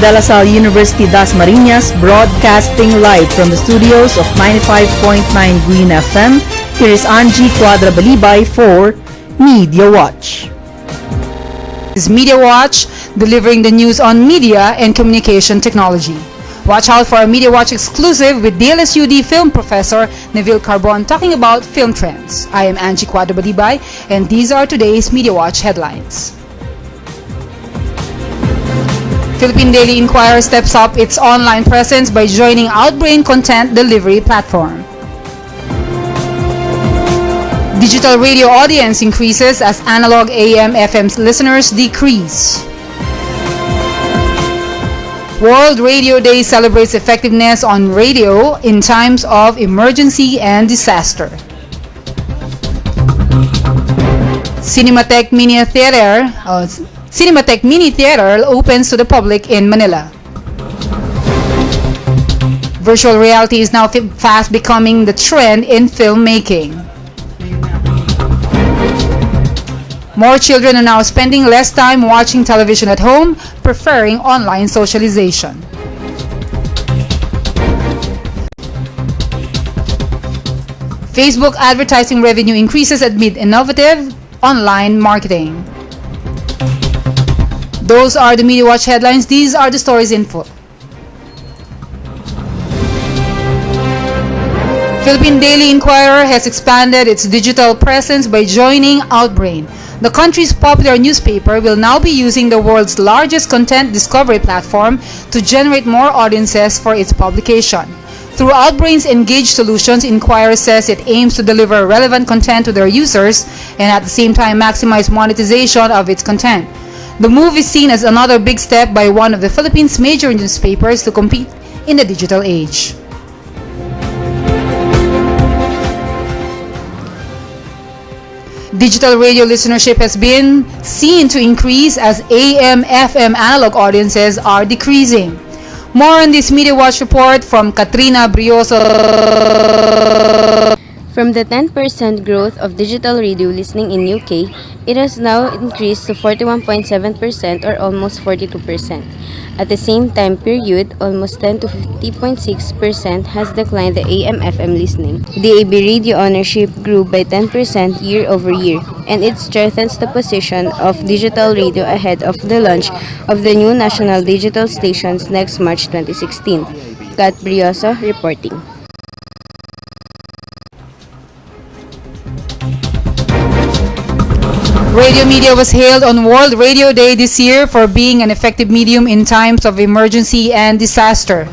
De La Salle University Dasmariñas, broadcasting live from the studios of 95.9 Green FM. Here is Angie Cuadra Balibay for Media Watch. This is Media Watch, delivering the news on media and communication technology. Watch out for a Media Watch exclusive with DLSUD film professor Neville Carbon talking about film trends. I am Angie Cuadra Balibay, and these are today's Media Watch headlines. Philippine Daily Inquirer steps up its online presence by joining Outbrain content delivery platform. Digital radio audience increases as analog AM/FM listeners decrease. World Radio Day celebrates effectiveness on radio in times of emergency and disaster. Cinematheque Mini Theater opens to the public in Manila. Virtual reality is now fast becoming the trend in filmmaking. More children are now spending less time watching television at home, preferring online socialization. Facebook advertising revenue increases amid innovative online marketing. Those are the Media Watch headlines. These are the stories in full. Philippine Daily Inquirer has expanded its digital presence by joining Outbrain. The country's popular newspaper will now be using the world's largest content discovery platform to generate more audiences for its publication. Through Outbrain's Engage solutions, Inquirer says it aims to deliver relevant content to their users and at the same time maximize monetization of its content. The move is seen as another big step by one of the Philippines' major newspapers to compete in the digital age. Digital radio listenership has been seen to increase as AM/FM analog audiences are decreasing. More on this Media Watch report from Katrina Brioso. From the 10% growth of digital radio listening in UK, it has now increased to 41.7% or almost 42%. At the same time period, almost 10 to 50.6% has declined the AM/FM listening. The AB radio ownership grew by 10% year over year, and it strengthens the position of digital radio ahead of the launch of the new national digital stations next March 2016. Kat Brioso reporting. Radio media was hailed on World Radio Day this year for being an effective medium in times of emergency and disaster.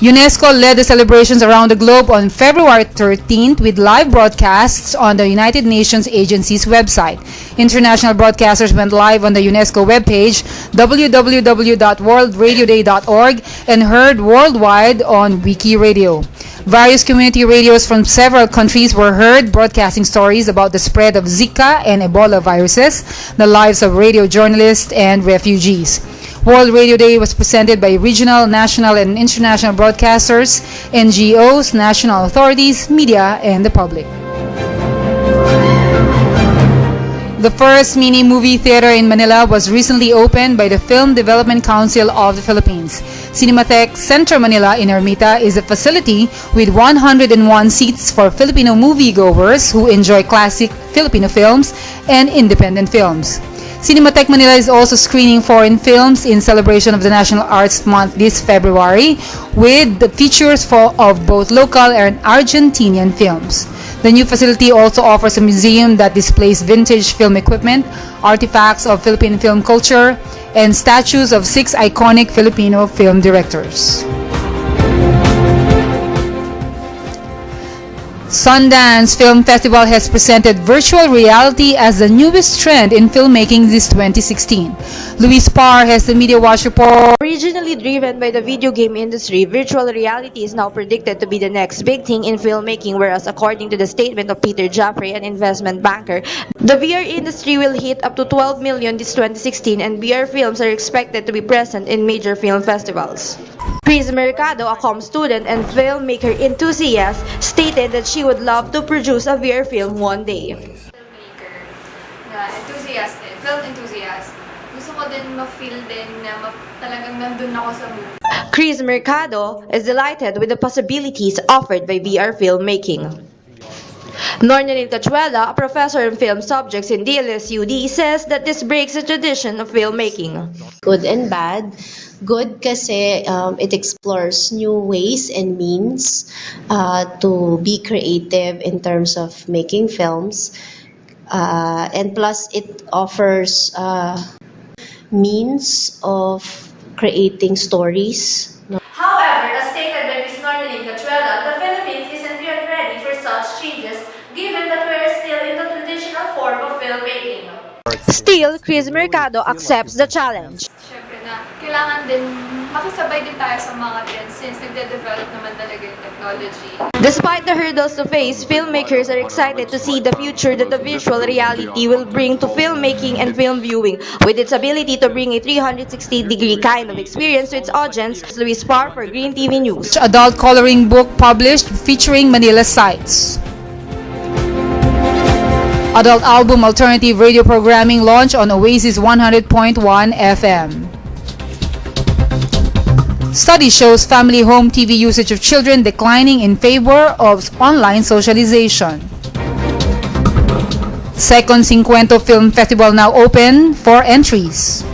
UNESCO led the celebrations around the globe on February 13th with live broadcasts on the United Nations Agency's website. International broadcasters went live on the UNESCO webpage www.worldradioday.org and heard worldwide on Wiki Radio. Various community radios from several countries were heard broadcasting stories about the spread of Zika and Ebola viruses, the lives of radio journalists and refugees. World Radio Day was presented by regional, national, and international broadcasters, NGOs, national authorities, media, and the public. The first mini movie theater in Manila was recently opened by the Film Development Council of the Philippines. Cinematheque Centro Manila in Ermita is a facility with 101 seats for Filipino moviegoers who enjoy classic Filipino films and independent films. Cinematheque Manila is also screening foreign films in celebration of the National Arts Month this February with the features of both local and Argentinian films. The new facility also offers a museum that displays vintage film equipment, artifacts of Philippine film culture, and statues of 6 iconic Filipino film directors. Sundance Film Festival has presented virtual reality as the newest trend in filmmaking this 2016. Luis Parr has the Media Watch report. Originally driven by the video game industry, virtual reality is now predicted to be the next big thing in filmmaking, whereas according to the statement of Peter Jaffray, an investment banker, the VR industry will hit up to 12 million this 2016 and VR films are expected to be present in major film festivals. Chris Mercado, a comm student and filmmaker enthusiast, stated that she would love to produce a VR film one day. Filmmaker na enthusiast, film enthusiast. Gusto ko ko din ma-feel din na talagang nandun ako sa movie. Chris Mercado is delighted with the possibilities offered by VR filmmaking. Nornelin Cachuela, a professor in film subjects in DLSUD, says that this breaks the tradition of filmmaking. Good and bad. Good kasi it explores new ways and means to be creative in terms of making films. And plus it offers means of creating stories. However, as stated by Ms. Nornelin Cachuela, the Philippines isn't yet ready for such changes given that we are still in the traditional form of filmmaking. Still, Chris Mercado accepts the challenge. Siyempre na kailangan din makisabay din tayo sa mga trends since nagde-develop naman talaga yung technology. Despite the hurdles to face, filmmakers are excited to see the future that the virtual reality will bring to filmmaking and film viewing. With its ability to bring a 360-degree kind of experience to its audience, Luis Parr for Green TV News. Adult coloring book published featuring Manila sites. Adult album alternative radio programming launch on Oasis 100.1 FM. Study shows family home TV usage of children declining in favor of online socialization. Second Cincuento Film Festival now open for entries.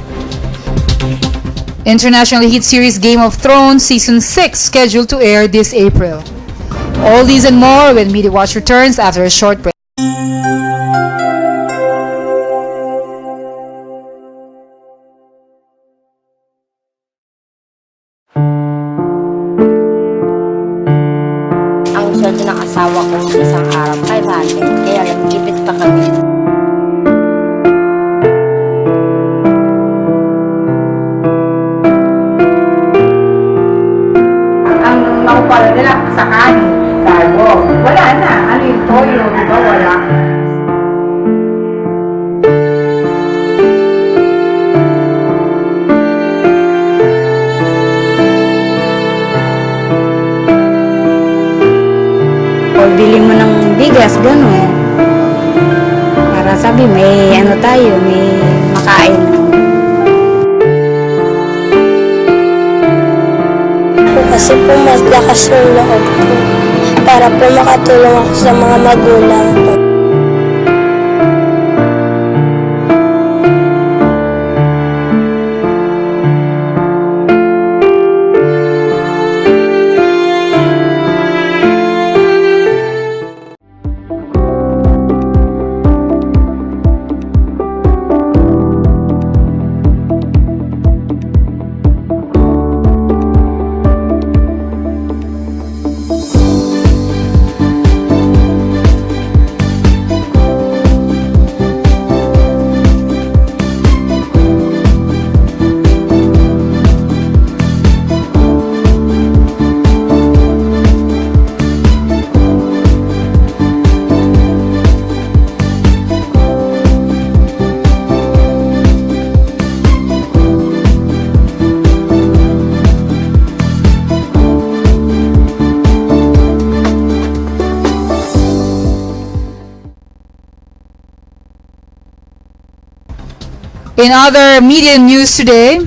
International hit series Game of Thrones Season 6 scheduled to air this April. All these and more when Media Watch returns after a short break. Ang sweldo ng asawa ko isang araw, 500. Kaya lang, gipit pa kami. Ang nakupala nila sa kanin, carbo. Wala na. Ano yung toyo, di ba? Wala. O bili mo ng bigas, gano'n. Para sabi, may ano tayo, may makain. Kasi po mas lakas yung loob ko para po makatulong ako sa mga magulang ko. In other media news today,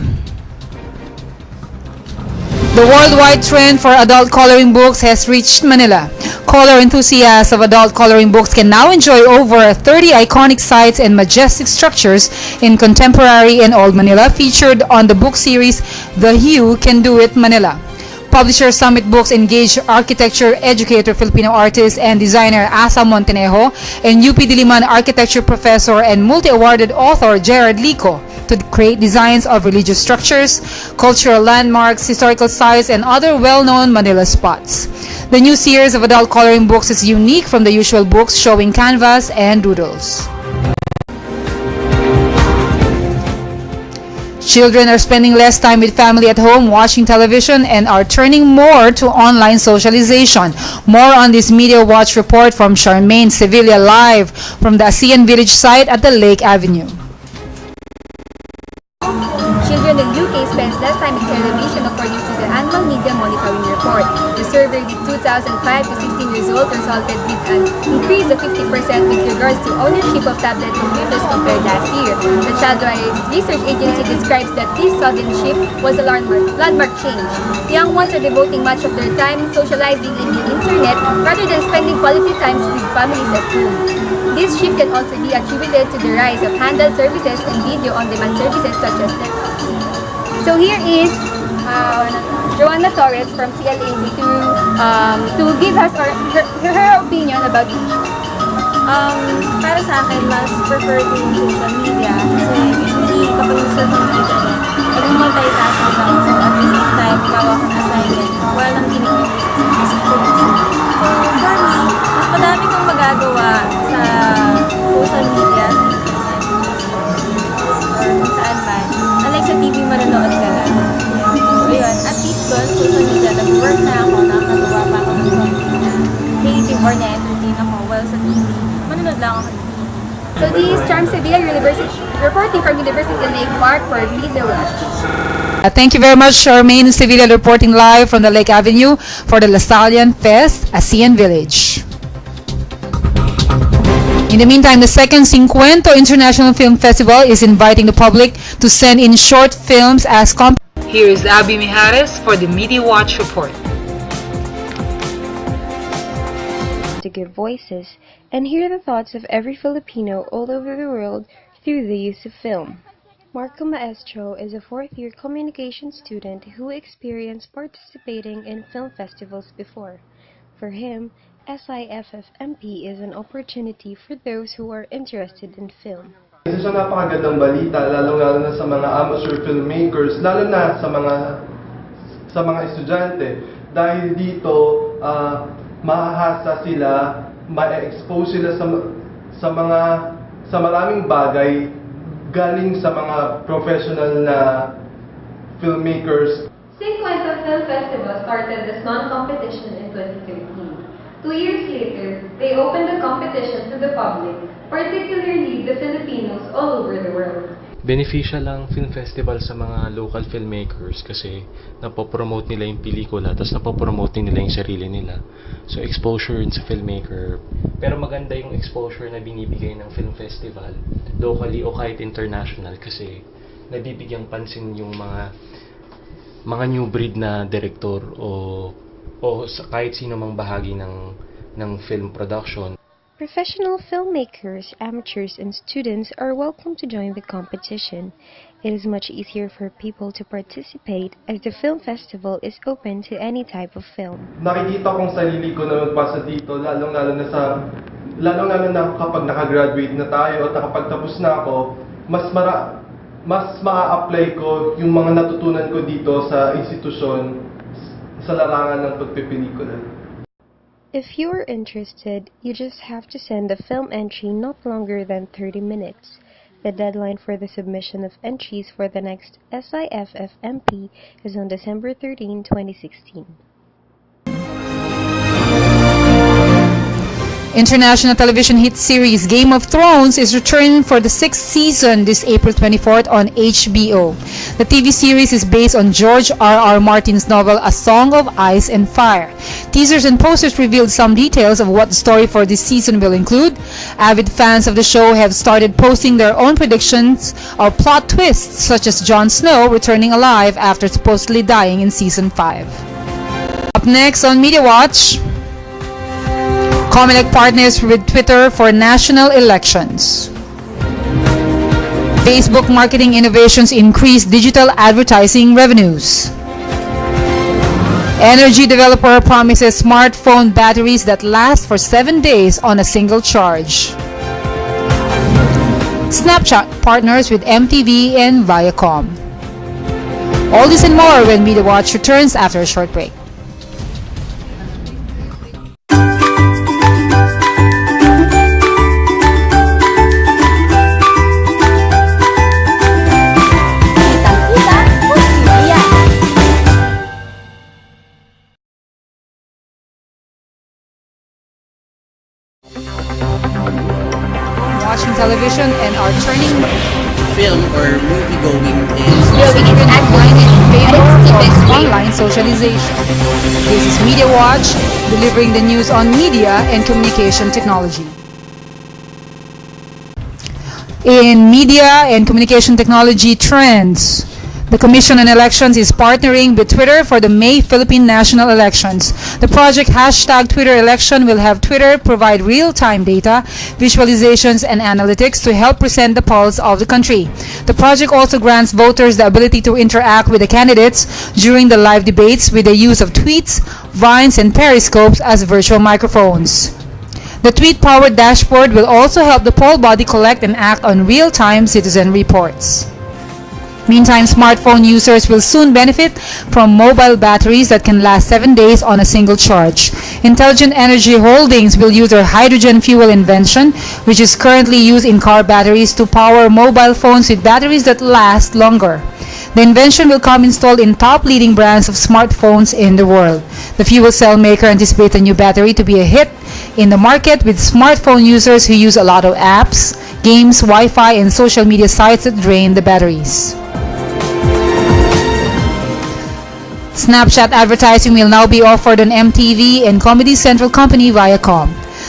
the worldwide trend for adult coloring books has reached Manila. Color enthusiasts of adult coloring books can now enjoy over 30 iconic sites and majestic structures in contemporary and old Manila, featured on the book series The Hue Can Do It Manila. Publisher Summit Books engaged architecture educator, Filipino artist and designer Asa Montenejo and UP Diliman architecture professor and multi-awarded author Gerard Lico to create designs of religious structures, cultural landmarks, historical sites, and other well-known Manila spots. The new series of adult coloring books is unique from the usual books, showing canvas and doodles. Children are spending less time with family at home watching television and are turning more to online socialization. More on this Media Watch report from Charmaine Sevilla live from the ASEAN Village site at the Lake Avenue. Children in UK spends less time in television according to the annual media monitoring report. The survey with 2,005 to 16 years old consulted with an increase of 50% with regards to ownership of tablet computers compared last year. The Child Rights Research Agency describes that this sudden shift was a landmark change. Young ones are devoting much of their time socializing in the internet rather than spending quality times with families at home. This shift can also be attributed to the rise of handheld services and video-on-demand services such as Netflix. So here is Joanna Torres from CLAC to give us her opinion about it. Para sa akin, mas prefer ko yung social media kasi usually kapag nag-surf ng internet, nag-multitasking ako. So at the same time, gawa ko ng assignment, walang kinikilig. So for me, mas madami kong magagawa sa social media, sa internet, or kung saan man. Unlike sa TV, manonood ka lang. So yun, at least doon, social media, nag-work na ako, nakakagawa pa ako ng something na creative or na-entertain ako. While sa TV, manonood lang ako. So this is Charm Sevilla University, reporting from University of Lake Park for Visa Watch. Thank you very much, Charmaine Sevilla, reporting live from the Lake Avenue for the Lasallian Fest, ASEAN Village. In the meantime, the second Cincuento International Film Festival is inviting the public to send in short films as Here is Abby Mijares for the Media Watch report. To give voices and hear the thoughts of every Filipino all over the world through the use of film. Marco Maestro is a fourth-year communication student who experienced participating in film festivals before. For him, SIFFMP is an opportunity for those who are interested in film. Isa siyang napakagandang balita, lalo na sa mga amateur filmmakers, lalo na sa mga estudyante. Dahil dito, mahahasa sila, ma-expose sila sa maraming bagay galing sa mga professional na filmmakers. Cincuento Film Festival started as non-competition in 2013. 2 years later, they opened the competition to the public, particularly the Filipinos all over the world. Beneficial ang film festival sa mga local filmmakers kasi napopromote nila yung pelikula tapos napopromote nila yung sarili nila. So exposure sa filmmaker. Pero maganda yung exposure na binibigay ng film festival locally o kahit international kasi nabibigyang pansin yung mga new breed na director o kahit sino mang bahagi ng film production. Professional filmmakers, amateurs, and students are welcome to join the competition. It is much easier for people to participate as the film festival is open to any type of film. Nakikita kong sarili ko na magpasa dito, lalong-lalo na kapag nakagraduate na tayo at nakapagtapos na ako, mas maa-apply ko yung mga natutunan ko dito sa institusyon sa larangan ng pagpipelikula. If you are interested, you just have to send a film entry not longer than 30 minutes. The deadline for the submission of entries for the next SIFFMP is on December 13, 2016. International television hit series Game of Thrones is returning for the 6th season this April 24th on HBO. The TV series is based on George R.R. Martin's novel A Song of Ice and Fire. Teasers and posters revealed some details of what the story for this season will include. Avid fans of the show have started posting their own predictions of plot twists, such as Jon Snow returning alive after supposedly dying in Season 5. Up next on Media Watch, Comelec partners with Twitter for national elections. Facebook marketing innovations increase digital advertising revenues. Energy developer promises smartphone batteries that last for 7 days on a single charge. Snapchat partners with MTV and Viacom. All this and more when Media Watch returns after a short break. Watching television and are turning film or movie going is growing internet blind in favor of online socialization. This is Media Watch, delivering the news on media and communication technology. In media and communication technology trends, the Commission on Elections is partnering with Twitter for the May Philippine national elections. The project #TwitterElection will have Twitter provide real-time data, visualizations, and analytics to help present the pulse of the country. The project also grants voters the ability to interact with the candidates during the live debates with the use of tweets, vines, and periscopes as virtual microphones. The tweet-powered dashboard will also help the poll body collect and act on real-time citizen reports. Meantime, smartphone users will soon benefit from mobile batteries that can last 7 days on a single charge. Intelligent Energy Holdings will use their hydrogen fuel invention, which is currently used in car batteries, to power mobile phones with batteries that last longer. The invention will come installed in top leading brands of smartphones in the world. The fuel cell maker anticipates a new battery to be a hit in the market with smartphone users who use a lot of apps, games, Wi-Fi, and social media sites that drain the batteries. Snapchat advertising will now be offered on MTV and Comedy Central company Viacom.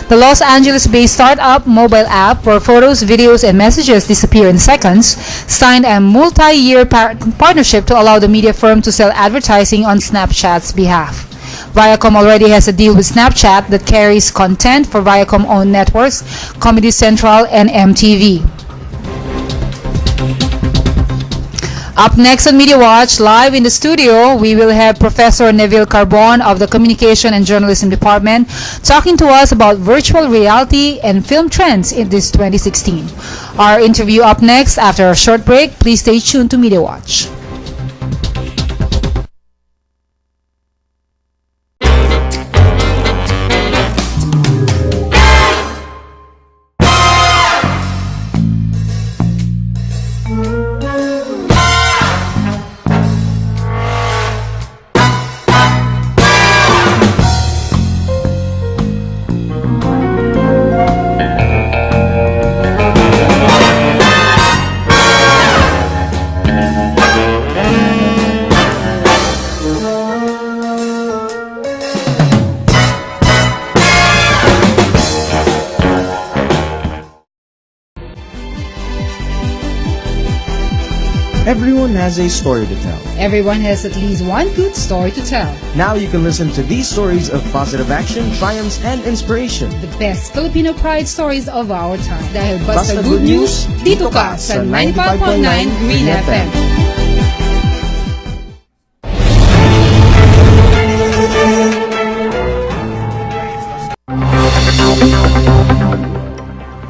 The Los Angeles-based startup mobile app, where photos, videos, and messages disappear in seconds, signed a multi-year partnership to allow the media firm to sell advertising on Snapchat's behalf. Viacom already has a deal with Snapchat that carries content for Viacom-owned networks, Comedy Central, and MTV. Up next on Media Watch, live in the studio, we will have Professor Neville Carbon of the Communication and Journalism Department talking to us about virtual reality and film trends in this 2016. Our interview up next after a short break. Please stay tuned to Media Watch. Everyone has a story to tell. Everyone has at least one good story to tell. Now you can listen to these stories of positive action, triumphs, and inspiration. The best Filipino pride stories of our time. Dahil Basta good news, dito ka sa 95.9 Green FM.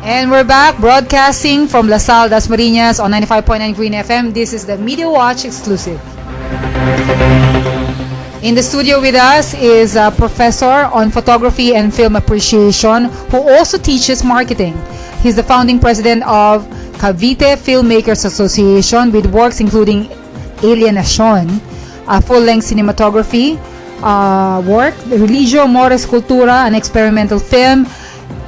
And we're back broadcasting from La Salle, Dasmariñas on 95.9 Green FM. This is the Media Watch exclusive. In the studio with us is a professor on photography and film appreciation who also teaches marketing. He's the founding president of Cavite Filmmakers Association with works including Alienacion, a full-length cinematography work, Religio Mores Cultura, an experimental film,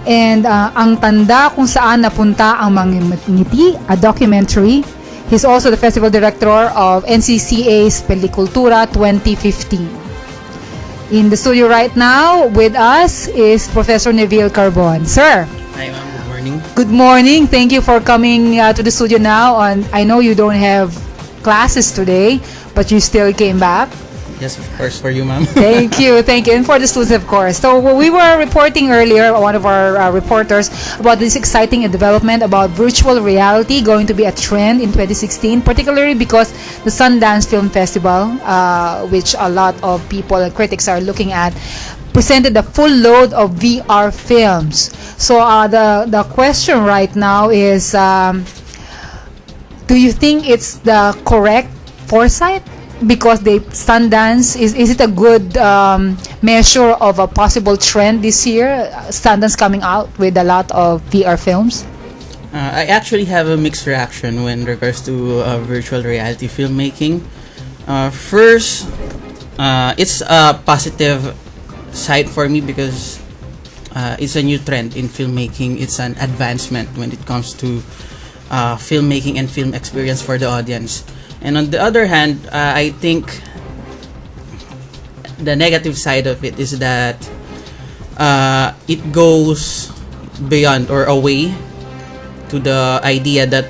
and Ang Tanda Kung Saan Napunta Ang Mga Ngiti, a documentary. He's also the festival director of NCCA's Pelicultura 2015. In the studio right now with us is Professor Neville Carbon. Sir. Hi, ma'am. Good morning. Good morning. Thank you for coming to the studio now. And I know you don't have classes today, but you still came back. Yes, of course, for you, ma'am. Thank you. And for the students, of course. So we were reporting earlier, one of our reporters, about this exciting development about virtual reality going to be a trend in 2016, particularly because the Sundance Film Festival, which a lot of people and critics are looking at, presented the full load of VR films. So the question right now is, do you think it's the correct foresight? Because the Sundance, is it a good measure of a possible trend this year? Sundance coming out with a lot of VR films? I actually have a mixed reaction when regards to virtual reality filmmaking. First, it's a positive side for me because it's a new trend in filmmaking. It's an advancement when it comes to filmmaking and film experience for the audience. And on the other hand, I think the negative side of it is that it goes beyond or away to the idea that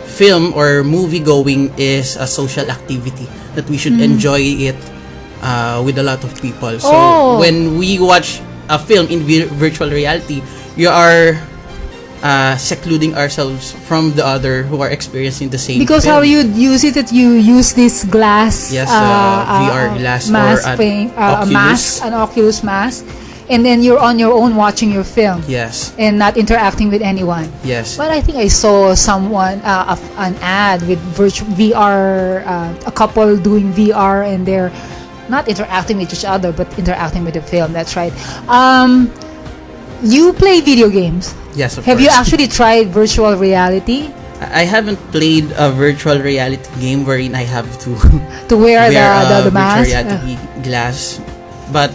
film or movie going is a social activity, that we should enjoy it with a lot of people. So when we watch a film in virtual reality, you are secluding ourselves from the other who are experiencing the same Because film. how you use it, that you use this glass, Yes, VR glass mask or thing, a Oculus. mask, an Oculus mask, and then you're on your own watching your film. Yes. And not interacting with anyone. Yes. But I think I saw someone, an ad with virtual VR, a couple doing VR, and they're not interacting with each other, but interacting with the film. That's right. You play video games. Yes, of Have you course. actually tried virtual reality? I haven't played a virtual reality game wherein I have to To wear the virtual mask? reality glass. But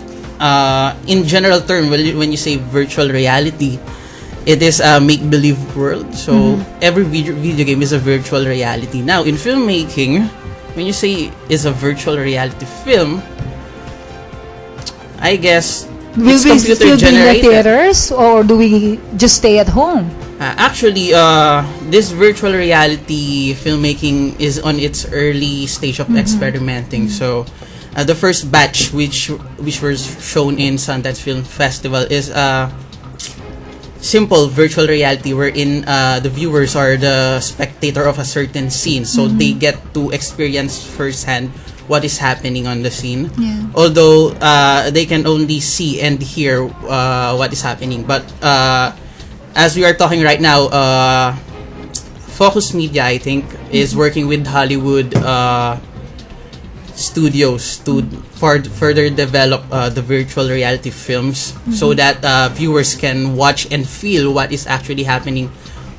in general term, when you say virtual reality, it is a make-believe world. So every video game is a virtual reality. Now, in filmmaking, when you say is a virtual reality film, I guess Will it's we computer still be in the generated. theaters, or do we just stay at home? Actually, this virtual reality filmmaking is on its early stage of experimenting. So, the first batch, which was shown in Sundance Film Festival, is simple virtual reality wherein the viewers are the spectator of a certain scene, so they get to experience firsthand what is happening on the scene. Yeah. Although they can only see and hear what is happening, but as we are talking right now, Focus Media, I think, is working with Hollywood studios to further develop the virtual reality films, so that viewers can watch and feel what is actually happening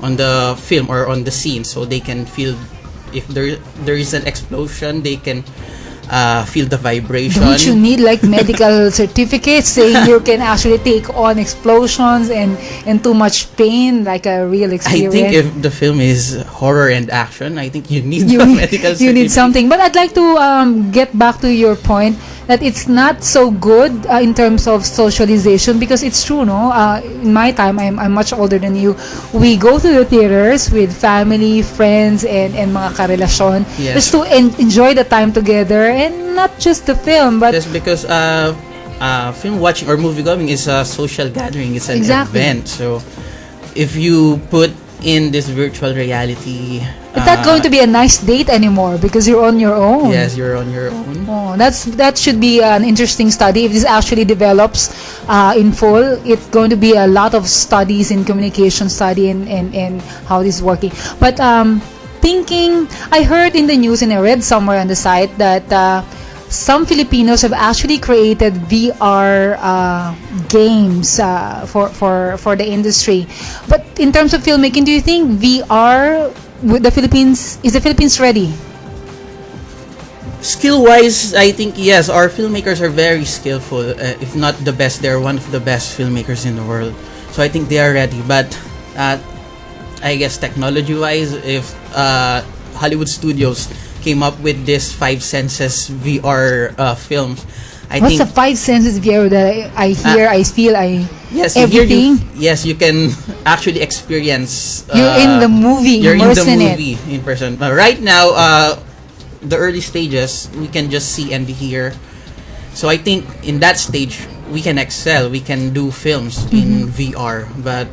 on the film or on the scene. So they can feel if there is an explosion, they can feel the vibration. Don't you need like medical certificates saying you can actually take on explosions and too much pain, like a real I experience? think if the film is horror and action, I think you need you the need, medical you need certificate. something. But I'd like to get back to your point that it's not so good in terms of socialization, because it's true, no? In my time, I'm much older than you. We go to the theaters with family, friends, and mga karelasyon, Yes. just to enjoy the time together, and not just the film, but Just because film watching or movie going is a social gathering, it's an Exactly. event. So if you put in this virtual reality, it's not going to be a nice date anymore because you're on your own. yes, you're on your own. Oh, that should be an interesting study. If this actually develops in full, it's going to be a lot of studies in communication study and how this is working. But thinking, I heard in the news and I read somewhere on the site that some Filipinos have actually created VR games for the industry. But in terms of filmmaking, do you think VR with the Philippines, is the Philippines ready? Skill-wise, I think yes, our filmmakers are very skillful. If not the best, they're one of the best filmmakers in the world. So I think they are ready. But I guess technology-wise, if Hollywood studios came up with this Five Senses VR film, What's the Five Senses VR that I hear, I feel, yes, everything? You can actually experience. You're in the movie, You're in the immersed in it. movie in person. But right now, the early stages, we can just see and hear. So I think in that stage, we can excel. We can do films in VR. But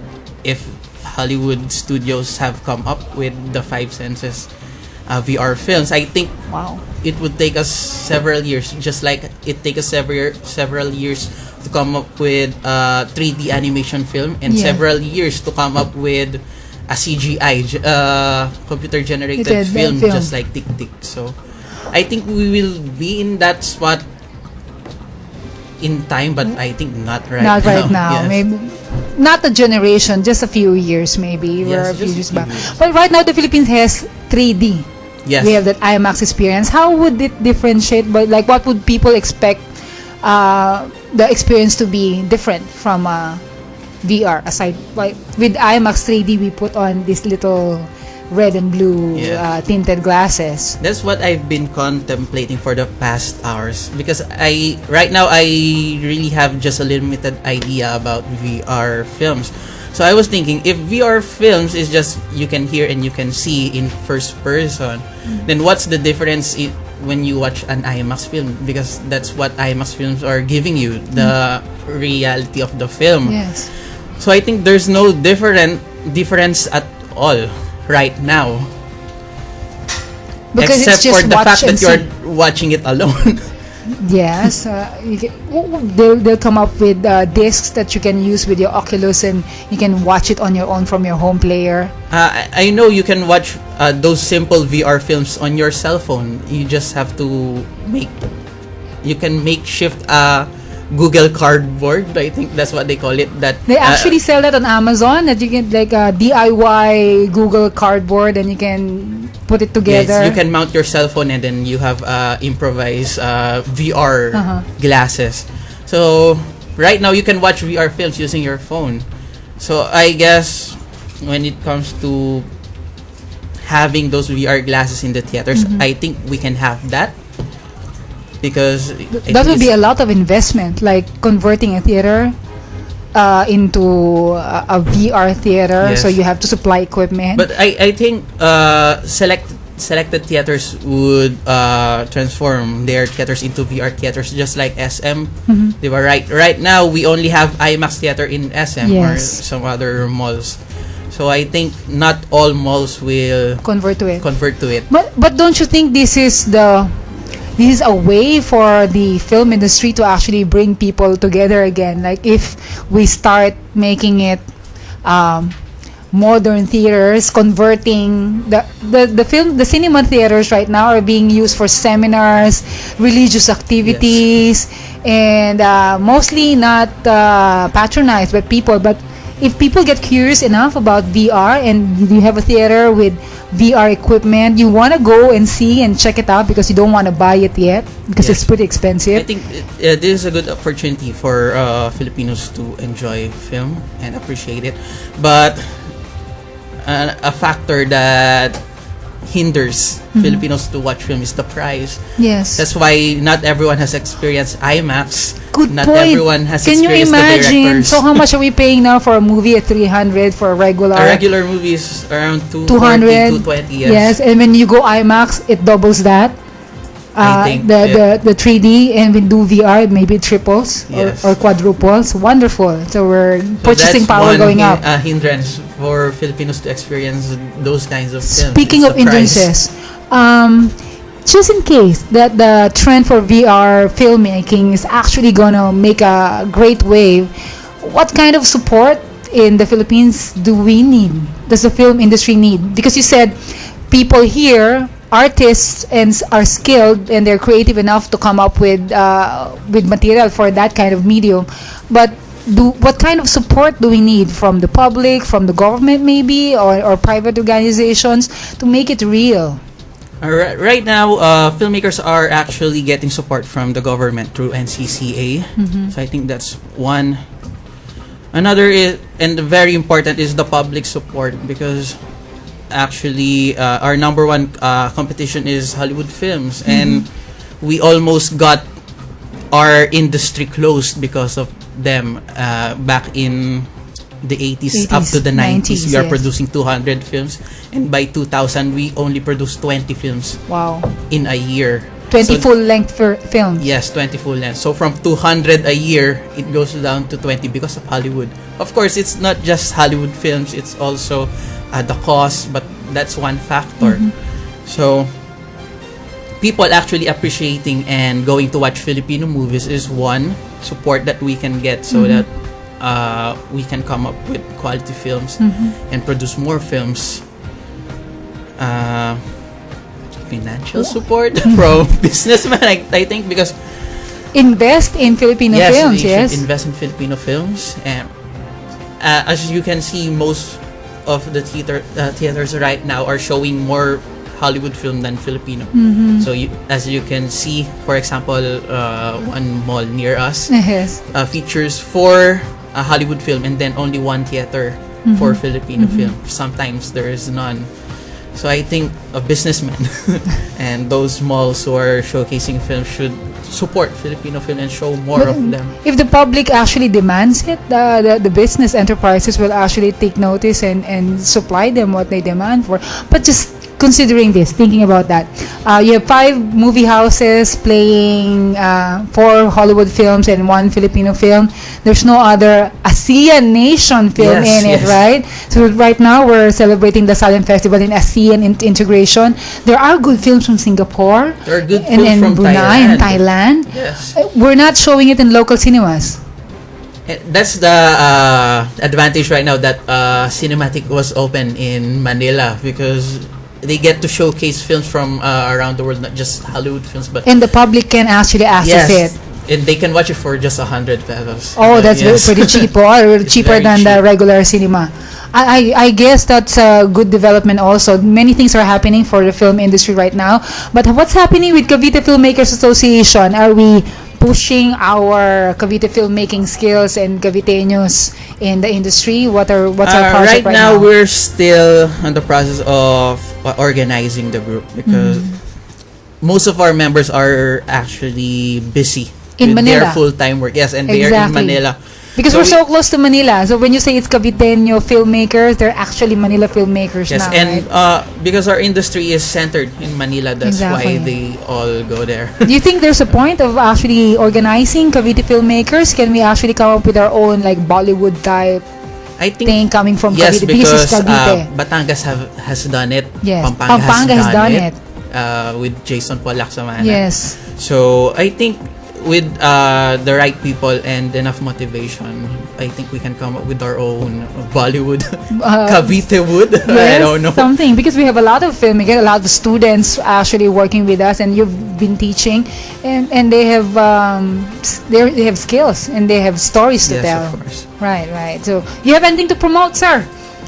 if Hollywood studios have come up with the Five Senses VR films, I think it would take us several years, just like it take us several years to come up with a 3D animation film, and Yeah. several years to come up with a CGI computer generated film, film. just like Tick Tick. So I think we will be in that spot in time, but I think not right now. Not right now. Yes. Maybe not a generation, just a few years maybe. Yes, We're a few just a years few back. years. But right now the Philippines has 3D. Yes. We have that IMAX experience. How would it differentiate? But like, what would people expect the experience to be different from VR? Aside, like with IMAX 3D, we put on this little red and blue Yeah. tinted glasses. That's what I've been contemplating for the past hours, because right now I really have just a limited idea about VR films. So I was thinking, if VR films is just you can hear and you can see in first person, then what's the difference when you watch an IMAX film? Because that's what IMAX films are giving you, the reality of the film. Yes. So I think there's no difference at all right now. Because except it's just for the watch fact and that you're watching it alone. Yes, they'll come up with discs that you can use with your Oculus, and you can watch it on your own from your home player. I know you can watch those simple VR films on your cell phone. You just have to makeshift Google Cardboard. I think that's what they call it. That They actually sell that on Amazon, that you can like a DIY Google Cardboard, and you can put it together. Yes, you can mount your cell phone, and then you have improvised VR glasses. So right now you can watch VR films using your phone. So I guess when it comes to having those VR glasses in the theaters, I think we can have that. Because that would be a lot of investment, like converting a theater into a VR theater. Yes. So you have to supply equipment. But I think selected theaters would transform their theaters into VR theaters, just like SM. They were right now we only have IMAX theater in SM or Yes. some other malls. So I think not all malls will convert to it. But don't you think this is a way for the film industry to actually bring people together again? Like if we start making it modern theaters, converting the cinema theaters right now are being used for seminars, religious activities, and mostly not patronized by people. But if people get curious enough about VR, and you have a theater with VR equipment, you want to go and see and check it out because you don't want to buy it yet because it's pretty expensive. I think this is a good opportunity for Filipinos to enjoy film and appreciate it. But a factor that hinders Filipinos to watch film is the price. Yes. That's why not everyone has experienced IMAX. Good not point. everyone has Can you experienced the imagine? directors. So how much are we paying now for a movie at 300 for a regular? A regular movie is around 200. 220. Yes, and when you go IMAX, it doubles that. I think the 3D, and we do VR, maybe triples Yes. or quadruples. Wonderful. So we're purchasing that's power one going up. hindrance for Filipinos to experience those kinds of films. Speaking It's of the price. hindrances, just in case that the trend for VR filmmaking is actually gonna make a great wave, what kind of support in the Philippines do we need? Does the film industry need? Because you said people here, artists, and are skilled and they're creative enough to come up with material for that kind of medium, but what kind of support do we need from the public, from the government maybe, or private organizations to make it real? Right now, filmmakers are actually getting support from the government through NCCA. So I think that's one. Another is, and very important, is the public support, because actually our number one competition is Hollywood films, and we almost got our industry closed because of them back in the 80s up to the 90s. We are yes. producing 200 films, and by 2000 we only produced 20 films. Wow. In a year. 20 full-length films. Yes, 20 full length. So from 200 a year, it goes down to 20 because of Hollywood. Of course, it's not just Hollywood films, it's also the cost, but that's one factor. So people actually appreciating and going to watch Filipino movies is one support that we can get, so that we can come up with quality films and produce more films. Financial support from businessmen, I think, because invest in Filipino films. They Yes, should invest in Filipino films, and as you can see, most of the theaters right now are showing more Hollywood film than Filipino. So as you can see, for example, one mall near us yes. features 4 Hollywood film and then only 1 theater for Filipino film. Sometimes there is none. So I think a businessman and those malls who are showcasing films should support Filipino film and show more of them. If the public actually demands it, the business enterprises will actually take notice and supply them what they demand for. But just considering this, thinking about that, you have 5 movie houses playing 4 Hollywood films and 1 Filipino film. There's no other ASEAN nation film in it, right? So right now we're celebrating the Silent Festival in ASEAN integration. There are good films from Singapore, There are good and films from Brunei and Thailand. Yes. We're not showing it in local cinemas. That's the advantage right now that Cinematic was open in Manila, because they get to showcase films from around the world, not just Hollywood films, but And the public can actually access it. and they can watch it for just 100 pesos. Oh, that's Yes. pretty cheap, or It's cheaper very than the cheap. regular cinema. I guess that's a good development also. Many things are happening for the film industry right now. But what's happening with Cavite Filmmakers Association? Are we pushing our Cavite filmmaking skills and Caviteños in the industry? What's our project right now? We're still in the process of organizing the group, because most of our members are actually busy In with Manila. their full-time work. Yes, and they are in Exactly. Manila. Because So we're so close to Manila. So when you say it's Caviteño filmmakers, they're actually Manila filmmakers Yes, now, and right? because our industry is centered in Manila, that's Exactly. why they all go there. Do you think there's a point of actually organizing Cavite filmmakers? Can we actually come up with our own like Bollywood type I think thing coming from yes, Cavite? Because it's because Cavite. Batangas has done it. Yes, Pampanga, Pampanga has done it. With Jason Polak-Samana. Yes. So I think with the right people and enough motivation, I think we can come up with our own Bollywood, Cavite wood. I Yes, don't know. something, because we have a lot of filmmakers, a lot of students actually working with us, and you've been teaching, and they have they have skills and they have stories to Yes, tell. of course. Right. So you have anything to promote, sir?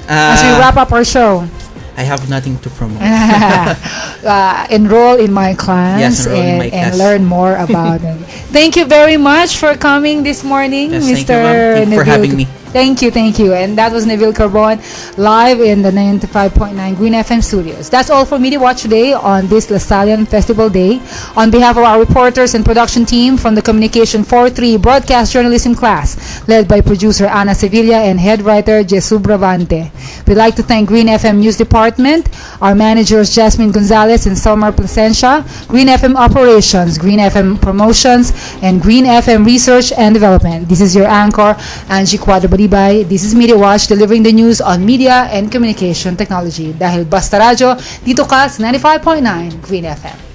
As we Uh, wrap up our show. I have nothing to promote. Enroll in my class, Yes, enroll in my and class. learn more about it. Thank you very much for coming this morning, Yes, thank Mr. you, ma'am. Thank you for Neville. having me. Thank you. And that was Neville Carbon live in the 95.9 Green FM studios. That's all for Media Watch today on this Lasallian Festival Day. On behalf of our reporters and production team from the Communication 4-3 Broadcast Journalism class, led by producer Ana Sevilla and head writer Jesu Bravante. We'd like to thank Green FM News Department, our managers Jasmine Gonzalez and Selmar Placencia, Green FM Operations, Green FM Promotions, and Green FM Research and Development. This is your anchor, Angie Quadrabalibay. This is Media Watch, delivering the news on media and communication technology. Dahil basta radyo, dito ka sa 95.9 Green FM.